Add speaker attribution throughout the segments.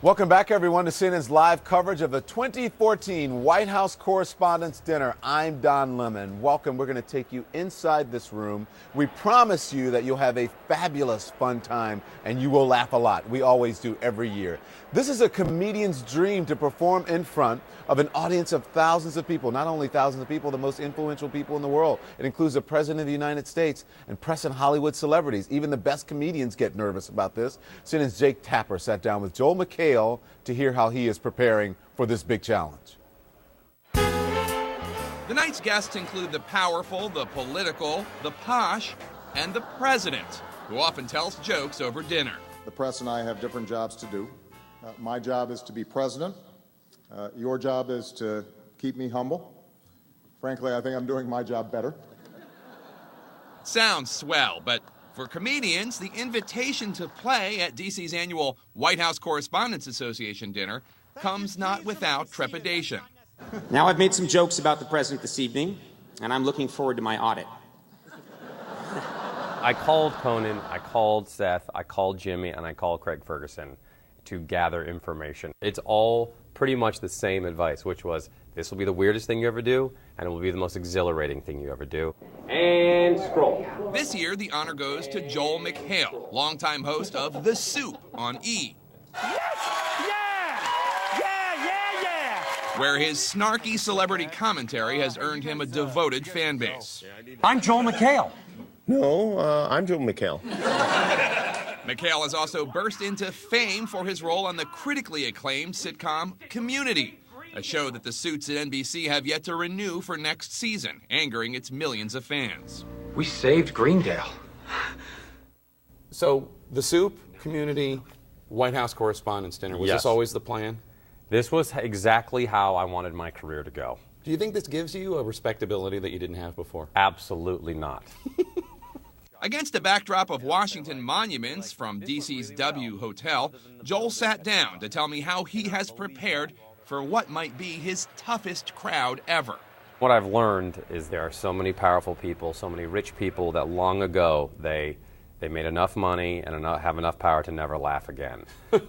Speaker 1: Welcome back, everyone, to CNN's live coverage of the 2014 White House Correspondents' Dinner. I'm Don Lemon. Welcome. We're going to take you inside this room. We promise you that you'll have a fabulous, fun time, and you will laugh a lot. We always do every year. This is a comedian's dream to perform in front of an audience of thousands of people. Not only thousands of people, the most influential people in the world. It includes the President of the United States and press and Hollywood celebrities. Even the best comedians get nervous about this. CNN's Jake Tapper sat down with Joel McHale to hear how he is preparing for this big challenge.
Speaker 2: The night's guests include the powerful, the political, the posh, and the president, who often tells jokes over dinner.
Speaker 3: The press and I have different jobs to do. My job is to be president. Your job is to keep me humble. Frankly, I think I'm doing my job better.
Speaker 2: Sounds swell, but for comedians, the invitation to play at DC's annual White House Correspondents Association dinner comes not without trepidation.
Speaker 4: Now, I've made some jokes about the president this evening, and I'm looking forward to my audit.
Speaker 5: I called Conan, I called Seth, I called Jimmy, and I called Craig Ferguson to gather information. It's all pretty much the same advice, which was, this will be the weirdest thing you ever do, and it will be the most exhilarating thing you ever do. And scroll.
Speaker 2: This year, the honor goes to Joel McHale, longtime host of The Soup on E!
Speaker 6: Yes! Yeah!
Speaker 2: Where his snarky celebrity commentary has earned him a devoted fan base.
Speaker 6: I'm Joel McHale.
Speaker 7: No, I'm Joel McHale.
Speaker 2: McHale has also burst into fame for his role on the critically acclaimed sitcom Community, a show that the suits at NBC have yet to renew for next season, angering its millions of fans.
Speaker 6: We saved Greendale.
Speaker 8: So, The Soup, Community, White House Correspondents' Dinner, was this always the plan?
Speaker 5: This was exactly how I wanted my career to go.
Speaker 8: Do you think this gives you a respectability that you didn't have before?
Speaker 5: Absolutely not.
Speaker 2: Against a backdrop of Washington monuments from DC's W Hotel, Joel sat down to tell me how he has prepared for what might be his toughest crowd ever.
Speaker 5: What I've learned is there are so many powerful people, so many rich people that long ago they made enough money and have enough power to never laugh again.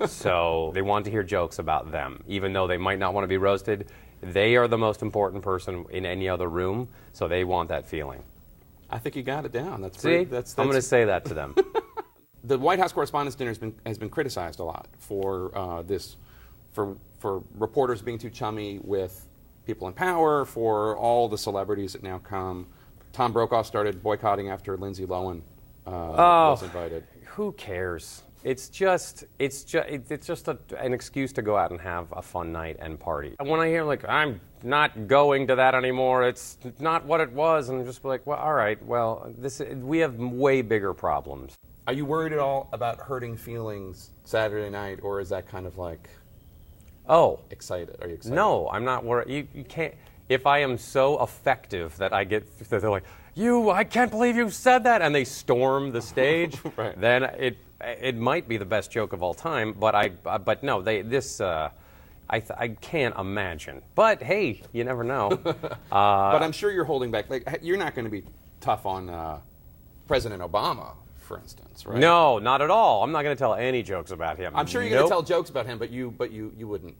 Speaker 5: So they want to hear jokes about them. Even though they might not want to be roasted, they are the most important person in any other room, so they want that feeling.
Speaker 8: I think you got it down.
Speaker 5: I'm going to say that to them.
Speaker 8: The White House Correspondents' Dinner has been criticized a lot for for reporters being too chummy with people in power, for all the celebrities that now come. Tom Brokaw started boycotting after Lindsay Lohan was invited.
Speaker 5: Who cares? It's just an excuse to go out and have a fun night and party. And when I hear, like, I'm not going to that anymore, it's not what it was, and I'm just like, well, all right, well, we have way bigger problems.
Speaker 8: Are you worried at all about hurting feelings Saturday night, or is that kind of like, excited? Are you excited?
Speaker 5: No, I'm not worried. You can't. If I am so effective that they're like, I can't believe you said that, and they storm the stage,
Speaker 8: right.
Speaker 5: Then it might be the best joke of all time, but no, I can't imagine. But hey, you never know.
Speaker 8: But I'm sure you're holding back. Like, you're not going to be tough on President Obama, for instance, right?
Speaker 5: No, not at all. I'm not going to tell any jokes about him.
Speaker 8: I'm sure you're going to tell jokes about him, but you wouldn't.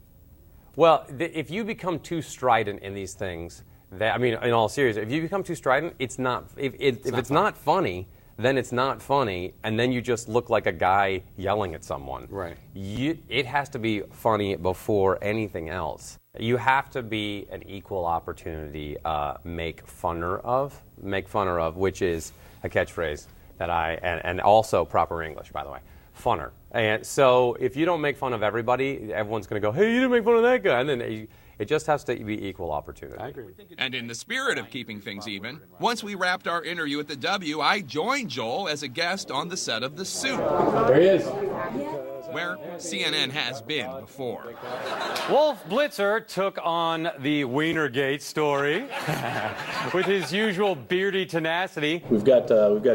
Speaker 5: Well, if you become too strident in these things, in all seriousness, if you become too strident, it's not. If it's not funny, then it's not funny, and then you just look like a guy yelling at someone.
Speaker 8: Right.
Speaker 5: It has to be funny before anything else. You have to be an equal opportunity make funner of, which is a catchphrase that and also proper English, by the way. Funner. And so if you don't make fun of everybody, everyone's going to go, hey, you didn't make fun of that guy. And then it just has to be equal opportunity.
Speaker 8: I agree.
Speaker 2: And in the spirit of keeping things even, once we wrapped our interview at the W, I joined Joel as a guest on the set of The Soup.
Speaker 9: There he is.
Speaker 2: Where CNN has been before.
Speaker 9: Wolf Blitzer took on the Wienergate story with his usual beardy tenacity.
Speaker 10: We've got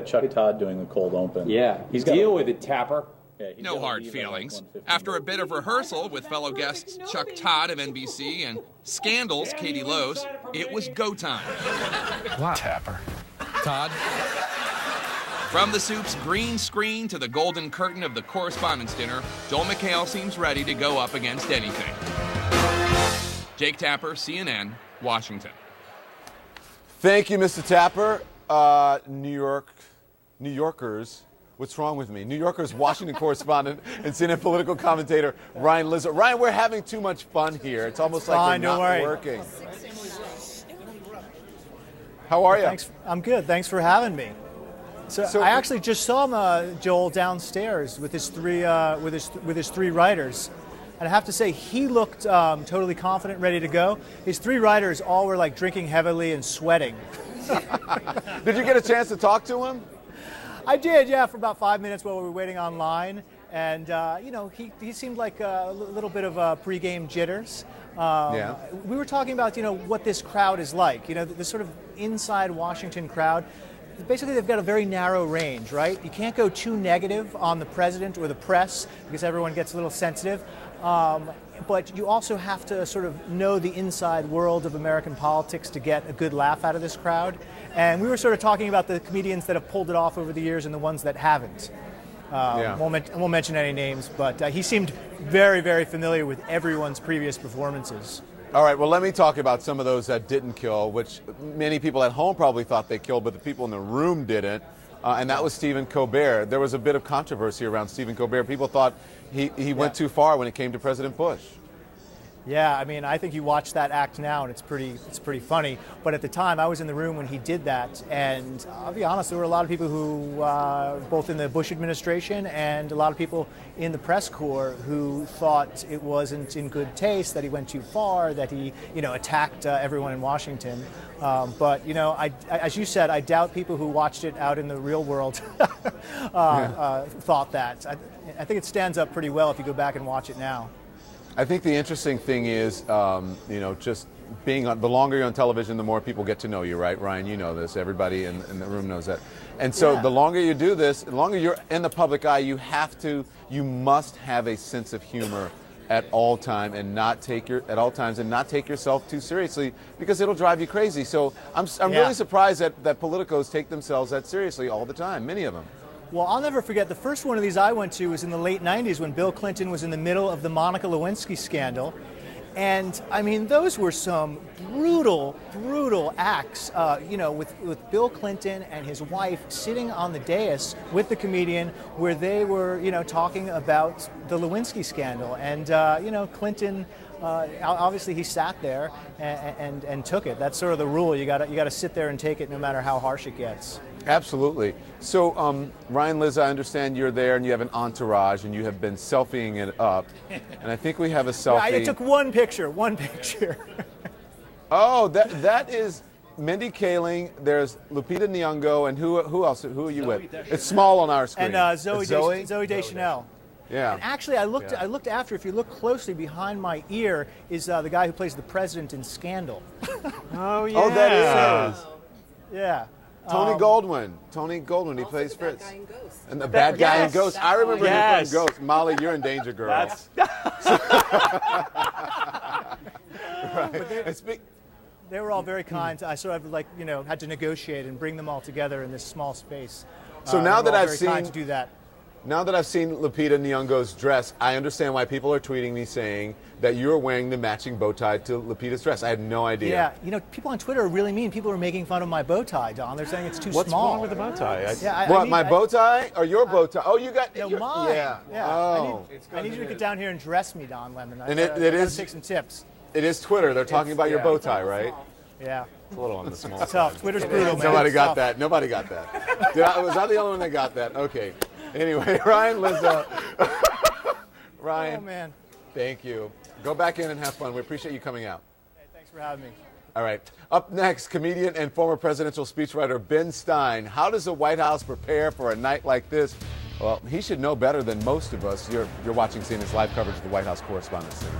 Speaker 10: Chuck Todd doing the cold open.
Speaker 4: Yeah, deal with it, Tapper.
Speaker 10: Yeah,
Speaker 2: No hard feelings. After a bit of rehearsal with fellow guests Chuck Todd of NBC and Scandal's Katie Lowes, it was go time.
Speaker 6: Wow. Tapper.
Speaker 2: Todd? From the soup's green screen to the golden curtain of the Correspondents' dinner, Joel McHale seems ready to go up against anything. Jake Tapper, CNN, Washington.
Speaker 1: Thank you, Mr. Tapper. New Yorkers. What's wrong with me? New Yorker's Washington correspondent and CNN political commentator Ryan Lizzo. Ryan, we're having too much fun here. It's almost like we're not working. How are you?
Speaker 11: Thanks. I'm good. Thanks for having me. So I actually just saw Joel downstairs with his three writers, and I have to say he looked totally confident, ready to go. His three writers all were like drinking heavily and sweating.
Speaker 1: Did you get a chance to talk to him?
Speaker 11: I did, yeah, for about 5 minutes while we were waiting online, and he seemed like a little bit of pregame jitters. We were talking about what this crowd is like. This sort of inside Washington crowd. Basically, they've got a very narrow range, right? You can't go too negative on the president or the press because everyone gets a little sensitive. But you also have to sort of know the inside world of American politics to get a good laugh out of this crowd. And we were sort of talking about the comedians that have pulled it off over the years and the ones that haven't. Won't mention any names, but he seemed very, very familiar with everyone's previous performances.
Speaker 1: All right, well, let me talk about some of those that didn't kill, which many people at home probably thought they killed, but the people in the room didn't. And that was Stephen Colbert. There was a bit of controversy around Stephen Colbert. People thought he went too far when it came to President Bush.
Speaker 11: Yeah, I mean, I think you watch that act now, and it's pretty funny. But at the time, I was in the room when he did that, and I'll be honest, there were a lot of people who, both in the Bush administration and a lot of people in the press corps, who thought it wasn't in good taste, that he went too far, that he, attacked everyone in Washington. But as you said, I doubt people who watched it out in the real world thought that. I think it stands up pretty well if you go back and watch it now.
Speaker 1: I think the interesting thing is, just being on, the longer you're on television, the more people get to know you, right, Ryan? You know this. Everybody in the room knows that. And so the longer you do this, the longer you're in the public eye, you must have a sense of humor at all times and not take yourself too seriously, because it'll drive you crazy. So I'm really surprised that politicos take themselves that seriously all the time, many of them.
Speaker 11: Well, I'll never forget, the first one of these I went to was in the late 90s when Bill Clinton was in the middle of the Monica Lewinsky scandal. And, I mean, those were some brutal, brutal acts, with Bill Clinton and his wife sitting on the dais with the comedian where they were, talking about the Lewinsky scandal. And, Clinton, obviously he sat there and took it. That's sort of the rule. You gotta sit there and take it no matter how harsh it gets. Absolutely.
Speaker 1: So, Ryan, Liz, I understand you're there and you have an entourage and you have been selfieing it up. And I think we have a selfie.
Speaker 11: I took one picture.
Speaker 1: Oh, that is Mindy Kaling. There's Lupita Nyong'o, and who else? Who are you with? It's small on our screen.
Speaker 11: And Zooey Deschanel.
Speaker 1: Yeah.
Speaker 11: And actually, I looked after. If you look closely, behind my ear is the guy who plays the president in Scandal.
Speaker 1: Oh yeah. Oh, that is.
Speaker 11: Yeah.
Speaker 1: Tony Goldwyn, he plays Fritz. And the bad guy in Ghost. I remember him from Ghost. Molly, you're in danger, girl. Right.
Speaker 11: They were all very kind. I sort of had to negotiate and bring them all together in this small space.
Speaker 1: So now that I've seen,
Speaker 11: kind to do that.
Speaker 1: Now that I've seen Lupita Nyong'o's dress, I understand why people are tweeting me saying that you're wearing the matching bow tie to Lupita's dress. I had no idea.
Speaker 11: Yeah, people on Twitter are really mean. People are making fun of my bow tie, Don. They're saying it's too small.
Speaker 8: What's wrong with the bow tie?
Speaker 1: My bow tie or your bow tie? Oh, you got
Speaker 11: mine.
Speaker 1: Yeah.
Speaker 11: Oh. I need you to get down here and dress me, Don Lemon.
Speaker 1: And it is
Speaker 11: take some tips.
Speaker 1: It is Twitter. They're talking about your bow tie, right?
Speaker 11: Yeah.
Speaker 8: It's a little on the small side.
Speaker 11: Tough. Twitter's brutal, man.
Speaker 1: Nobody got that. Was I the only one that got that? Okay. Anyway, Ryan, Lizzo. Ryan.
Speaker 11: Oh, man.
Speaker 1: Thank you. Go back in and have fun. We appreciate you coming out.
Speaker 11: Hey, thanks for having me.
Speaker 1: All right. Up next, comedian and former presidential speechwriter Ben Stein. How does the White House prepare for a night like this? Well, he should know better than most of us. You're watching CNN's live coverage of the White House Correspondents' Dinner.